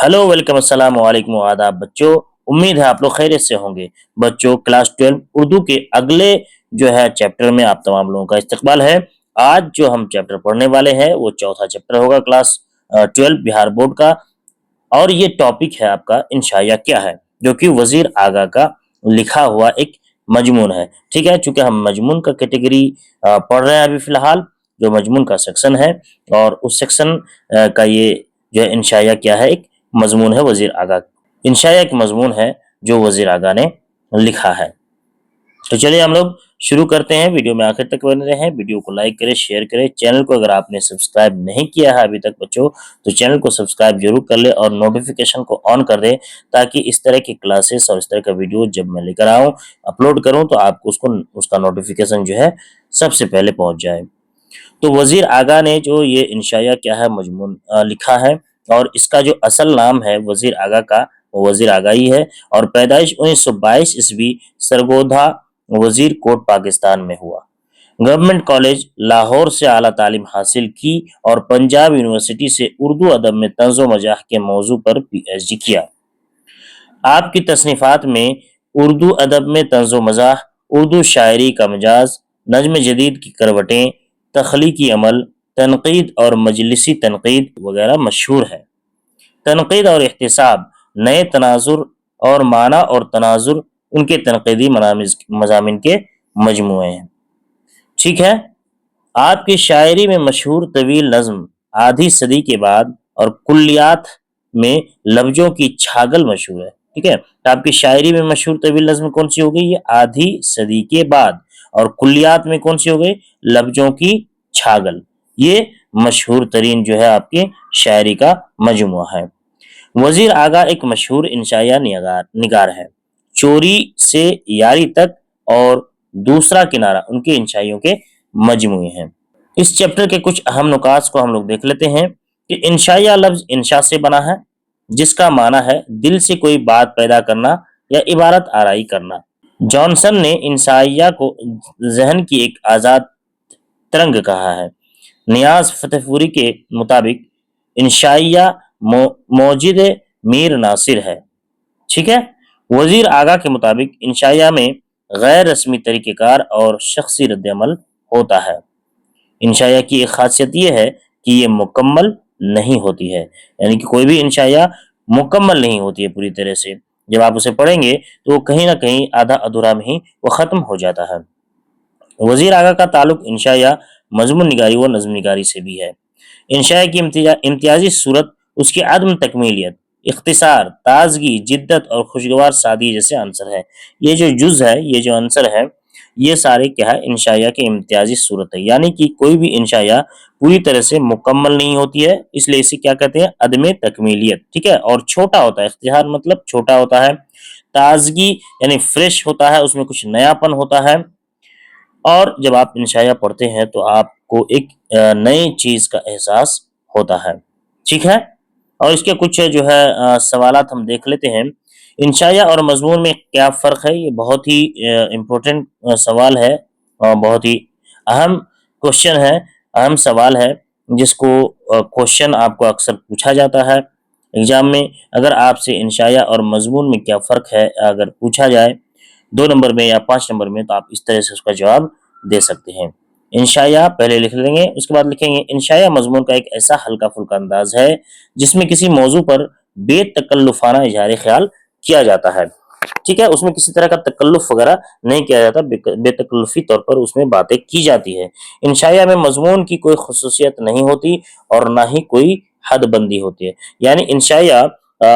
Hello welcome अस्सलाम वालेकुम आदाब बच्चों। उम्मीद है आप लोग खैरियत से होंगे। बच्चों क्लास 12 उर्दू के अगले जो है चैप्टर में आप तमाम लोगों का इस्तकबाल है। आज जो हम चैप्टर पढ़ने वाले हैं वो चौथा चैप्टर होगा क्लास 12 बिहार बोर्ड का। और ये टॉपिक है आपका इंशाया क्या है, जो कि वजीर आगा का लिखा हुआ एक मजमून है। ठीक है, चूंकि हम मजमून का कैटेगरी पढ़ रहे हैं अभी फिलहाल, जो मजमून का सेक्शन है, और उस सेक्शन का ये जो है इंशाया क्या है एक मजमून है वजीर आगा। इंशाया एक मजमून है जो वजीर आगा ने लिखा है। तो चलिए हम लोग शुरू करते हैं। वीडियो में आखिर तक बने रहें, वीडियो को लाइक करें, शेयर करें। चैनल को अगर आपने सब्सक्राइब नहीं किया है अभी तक बच्चों, तो चैनल को सब्सक्राइब जरूर कर ले और नोटिफिकेशन को ऑन कर दे, ताकि इस तरह की क्लासेस और इस तरह का वीडियो जब मैं लेकर आऊं, अपलोड करूं, तो आपको उसका नोटिफिकेशन जो है सबसे पहले पहुंच जाए। तो वजीर आगा ने जो ये इंशाया क्या है मजमून लिखा है, और इसका जो असल नाम है वजीर आगा का, वो वजीर आगा ही है। और पैदाइश 1922 ईस्वी सरगोधा वजीर कोट पाकिस्तान में हुआ। गवर्नमेंट कॉलेज लाहौर से आला तालीम हासिल की और पंजाब यूनिवर्सिटी से उर्दू अदब में तंज़ो मजाह के मौजू पर PhD किया। आपकी तसनीफात में उर्दू अदब में तंज़ो मजाह, उर्दू शायरी का मजाज, नज्म जदीद की करवटें, तख्लीकी अमल, तनकीद और मजलिसी तनकीद वगैरह मशहूर है। तनकीद और एहतिसाब, नए तनाजुर और माना और तनाजुर उनके तनकीदी मज़ामिन के मजमूए हैं। ठीक है, आपकी शायरी में मशहूर तवील नज्म आधी सदी के बाद और कुल्लियात में लफ्जों की छागल मशहूर है। ठीक है, तो आपकी शायरी में मशहूर तवील नज्म कौन सी हो गई? ये आधी सदी के बाद। और कुल्लियात में कौन सी हो गई? लफ्जों की छागल। ये मशहूर तरीन जो है आपकी शायरी का मजमुआ है। वजीर आगा एक मशहूर इंशाया निगार है। चोरी से यारी तक और दूसरा किनारा उनके इंशाइयों के मजमुए हैं। इस चैप्टर के कुछ अहम नुकात को हम लोग देख लेते हैं कि इंशाया लफ्ज इंशा से बना है, जिसका माना है दिल से कोई बात पैदा करना या इबारत आराई करना। जॉनसन ने इंशाया को जहन की एक आजाद तरंग कहा है। नियाज फतेहपुरी के मुताबिक इंशाइया मौजिद मीर नासिर है। ठीक है, वजीर आगा के मुताबिक इंशाया में गैर रस्मी तरीक़ेकार और शख्सी रद्दअमल होता है। इंशाया की एक खासियत यह है कि ये मुकम्मल नहीं होती है, यानी कि कोई भी इंशाया मुकम्मल नहीं होती है पूरी तरह से। जब आप उसे पढ़ेंगे तो वो कहीं ना कहीं आधा अधूरा में ही वो ख़त्म हो जाता है। वजीर आगा का ताल्लुक इंशाया, मजमून निगारी व नज़्म निगारी से भी है। इंशाया की इम्तियाजी सूरत उसकी अदम तकमीलियत, इख्तिसार, ताजगी, जिद्दत और खुशगवार सादगी जैसे आंसर है। ये जो जुज है, ये जो आंसर है, ये सारे क्या है? इंशाया की इम्तियाजी सूरत है। यानी कि कोई भी इंशाया पूरी तरह से मुकम्मल नहीं होती है, इसलिए इसे क्या कहते हैं? अदम तकमीलियत। ठीक है, और छोटा होता है। इख्तिसार मतलब छोटा होता है। ताजगी यानी फ्रेश होता है, उसमें कुछ नयापन होता है। और जब आप इंशाया पढ़ते हैं तो आपको एक नई चीज का एहसास होता है। ठीक है, और इसके कुछ जो है सवालात हम देख लेते हैं। इंशाया और मजमून में क्या फ़र्क है? ये बहुत ही इम्पोर्टेंट सवाल है और बहुत ही अहम क्वेश्चन है, अहम सवाल है, जिसको क्वेश्चन आपको अक्सर पूछा जाता है एग्जाम में। अगर आपसे इंशाया और मजमून में क्या फ़र्क है अगर पूछा जाए 2 नंबर में या 5 नंबर में, तो आप इस तरह से उसका जवाब दे सकते हैं। इंशाया पहले लिख लेंगे, उसके बाद लिखेंगे इंशाया मजमून का एक ऐसा हल्का फुल्का अंदाज है जिसमें किसी मौजू पर बेतकल्लुफाना इजहार ख्याल किया जाता है। ठीक है, उसमें किसी तरह का तकल्लुफ वगैरह नहीं किया जाता, बेतकल्लुफी तौर पर उसमें बातें की जाती है। इंशाया में मजमून की कोई खुसूसियत नहीं होती और ना ही कोई हद बंदी होती है। यानी इंशाया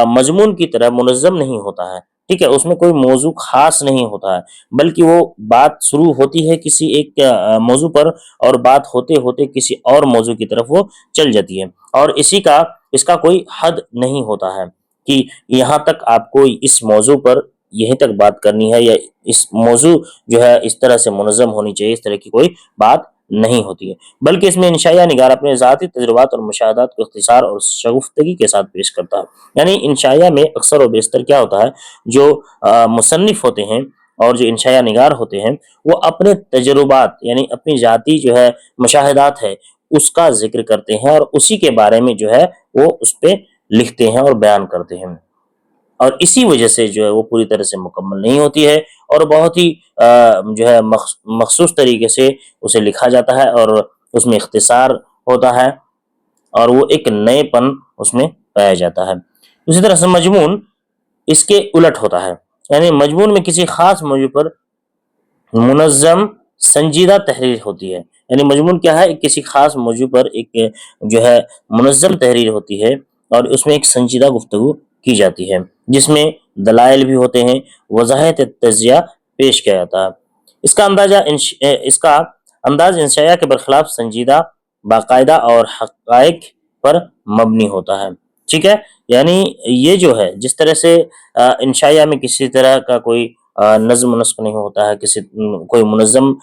मजमून की तरह मुनज़्ज़म नहीं होता है। ठीक है, उसमें कोई मौजू खास नहीं होता है, बल्कि वो बात शुरू होती है किसी एक मौजू पर और बात होते होते किसी और मौजू की तरफ वो चल जाती है। और इसका कोई हद नहीं होता है कि यहाँ तक आपको इस मौजू पर यहीं तक बात करनी है, या इस मौजू जो है इस तरह से मुनज़्ज़म होनी चाहिए, इस तरह की कोई बात नहीं होती है। बल्कि इसमें इंशाया निगार अपने ज़ाती तजुर्बात और मुशाहदात को इख्तिसार और शगुफ्तगी के साथ पेश करता है। यानी इंशाया में अक्सर और बेशतर क्या होता है, जो मुसन्निफ होते हैं और जो इंशाया निगार होते हैं, वो अपने तजुर्बात यानी अपनी ज़ाती जो है मुशाहदात है, उसका जिक्र करते हैं और उसी के बारे में जो है वो उस पे لکھتے ہیں اور بیان کرتے ہیں، اور اسی وجہ سے جو ہے وہ پوری طرح سے مکمل نہیں ہوتی ہے، اور بہت ہی جو ہے مخصوص طریقے سے اسے لکھا جاتا ہے، اور اس میں اختصار ہوتا ہے، اور وہ ایک نئے پن اس میں پایا جاتا ہے۔ اسی طرح سے مضمون اس کے الٹ ہوتا ہے، یعنی مضمون میں کسی خاص موضوع پر منظم سنجیدہ تحریر ہوتی ہے، یعنی مضمون کیا ہے، کسی خاص موضوع پر ایک جو ہے منظم تحریر ہوتی ہے، اور اس میں ایک سنجیدہ گفتگو کی جاتی ہے، جس میں دلائل بھی ہوتے ہیں، وضاحت تجزیہ پیش کیا جاتا ہے۔ اس کا انداز انشائیہ کے برخلاف سنجیدہ، باقاعدہ اور حقائق پر مبنی ہوتا ہے، ٹھیک ہے۔ یعنی یہ جو ہے جس طرح سے انشائیہ میں کسی طرح کا کوئی نظم و نسق نہیں ہوتا ہے، کوئی منظم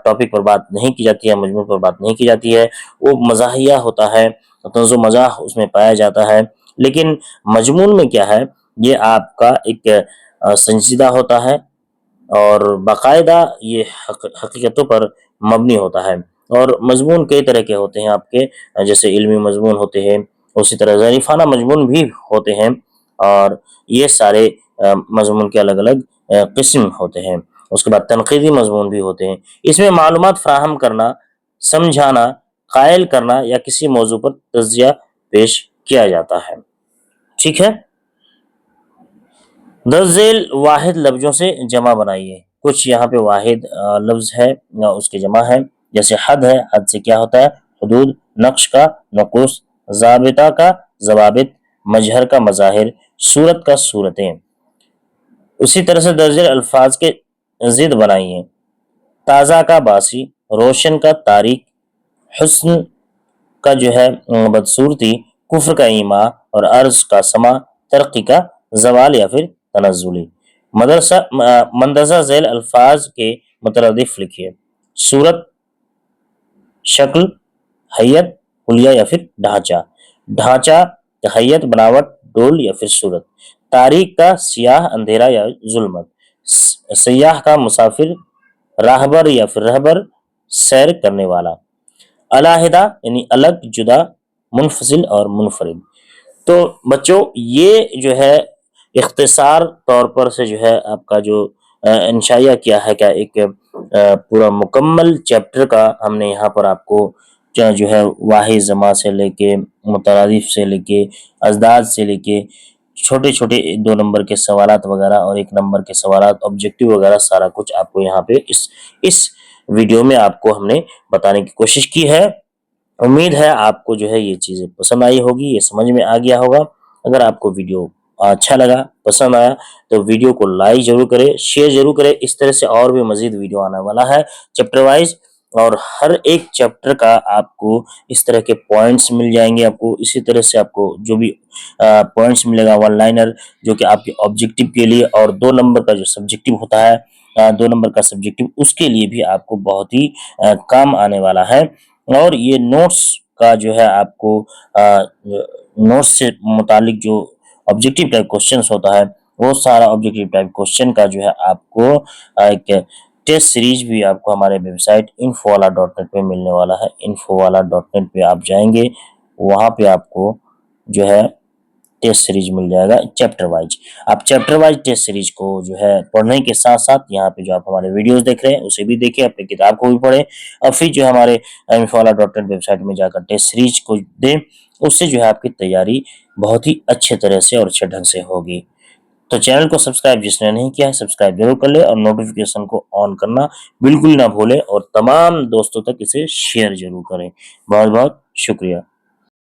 ٹاپک پر بات نہیں کی جاتی ہے، مضمون پر بات نہیں کی جاتی ہے، وہ مزاحیہ ہوتا ہے، طنز و مزاح اس میں پایا جاتا ہے۔ لیکن مضمون میں کیا ہے، یہ آپ کا ایک سنجیدہ ہوتا ہے، اور باقاعدہ یہ حقیقتوں پر مبنی ہوتا ہے۔ اور مضمون کئی طرح کے ہوتے ہیں آپ کے، جیسے علمی مضمون ہوتے ہیں، اسی طرح ظریفانہ مضمون بھی ہوتے ہیں، اور یہ سارے مضمون کے الگ الگ قسم ہوتے ہیں۔ اس کے بعد تنقیدی مضمون بھی ہوتے ہیں، اس میں معلومات فراہم کرنا، سمجھانا، قائل کرنا یا کسی موضوع پر تجزیہ پیش کیا جاتا ہے، ٹھیک ہے۔ درج ذیل واحد لفظوں سے جمع بنائیے۔ کچھ یہاں پہ واحد لفظ ہے یا اس کی جمع ہے، جیسے حد ہے، حد سے کیا ہوتا ہے، حدود، نقش کا نقوش، ضابطہ کا ضوابط، مظہر کا مظاہر، صورت کا صورتیں۔ اسی طرح سے درج ذیل الفاظ کے ضد بنائیے۔ تازہ کا باسی، روشن کا تاریک، حسن کا جو ہے بدصورتی، کفر کا ایما، اور عرض کا سما، ترقی کا زوال یا پھر تنزلی۔ مندرجہ ذیل الفاظ کے مترادف لکھیے۔ صورت، شکل، حیت، حلیہ یا پھر ڈھانچہ۔ ڈھانچہ، حیت، بناوٹ، ڈول یا پھر صورت۔ تاریک کا سیاہ، اندھیرا یا ظلمت۔ سیاح کا مسافر، راہبر یا پھر رہبر، سیر کرنے والا۔ علیحدہ یعنی الگ، جدا، منفصل اور منفرد۔ تو بچوں یہ جو ہے اختصار طور پر سے جو ہے آپ کا جو انشائیہ کیا ہے، کیا ایک پورا مکمل چیپٹر کا ہم نے یہاں پر آپ کو جو ہے واحد جمع سے لے کے، مترادف سے لے کے، ازداد سے لے کے، چھوٹے چھوٹے 2 نمبر کے سوالات وغیرہ اور 1 نمبر کے سوالات، آبجیکٹو وغیرہ، سارا کچھ آپ کو یہاں پہ اس ویڈیو میں آپ کو ہم نے بتانے کی کوشش کی ہے۔ امید ہے آپ کو جو ہے یہ چیزیں پسند آئی ہوگی، یہ سمجھ میں آ گیا ہوگا۔ اگر آپ کو ویڈیو اچھا لگا، پسند آیا، تو ویڈیو کو لائک ضرور کریں، شیئر ضرور کریں۔ اس طرح سے اور بھی مزید ویڈیو آنے والا ہے چیپٹر وائز، اور ہر ایک چیپٹر کا آپ کو اس طرح کے پوائنٹس مل جائیں گے، آپ کو اسی طرح سے آپ کو جو بھی پوائنٹس ملے گا، 1 لائنر جو کہ آپ کے آبجیکٹو کے لیے، اور 2 نمبر کا جو سبجیکٹو ہوتا ہے، 2 نمبر کا سبجیکٹو، اس کے لیے بھی آپ کو بہت ہی کام آنے والا ہے۔ اور یہ نوٹس کا جو ہے آپ کو نوٹس سے متعلق جو آبجیکٹو ٹائپ کوشچنس ہوتا ہے، وہ سارا آبجیکٹو ٹائپ کوشچن کا جو ہے آپ کو ایک ٹیسٹ سیریز بھی آپ کو ہمارے ویب سائٹ infowala.net پہ ملنے والا ہے۔ infowala.net پہ آپ جائیں گے، وہاں پہ آپ کو جو ہے ٹیسٹ سیریز مل جائے گا چیپٹر وائز۔ آپ چیپٹر وائز ٹیسٹ سیریز کو جو ہے پڑھنے کے ساتھ ساتھ یہاں پہ جو آپ ہمارے ویڈیوز دیکھ رہے ہیں اسے بھی دیکھیں، اپنی کتاب کو بھی پڑھیں، اور پھر جو ہمارے infowala.net ویب سائٹ میں جا کر ٹیسٹ سیریز کو دیں۔ اس سے جو ہے آپ کی تیاری بہت ہی اچھے طرح سے اور اچھے ڈھنگ سے ہوگی۔ تو چینل کو سبسکرائب جس نے نہیں کیا ہے، سبسکرائب ضرور کر لے، اور نوٹیفیکیشن کو آن کرنا بالکل نہ بھولیں، اور تمام دوستوں تک اسے شیئر ضرور کریں۔ بہت بہت شکریہ۔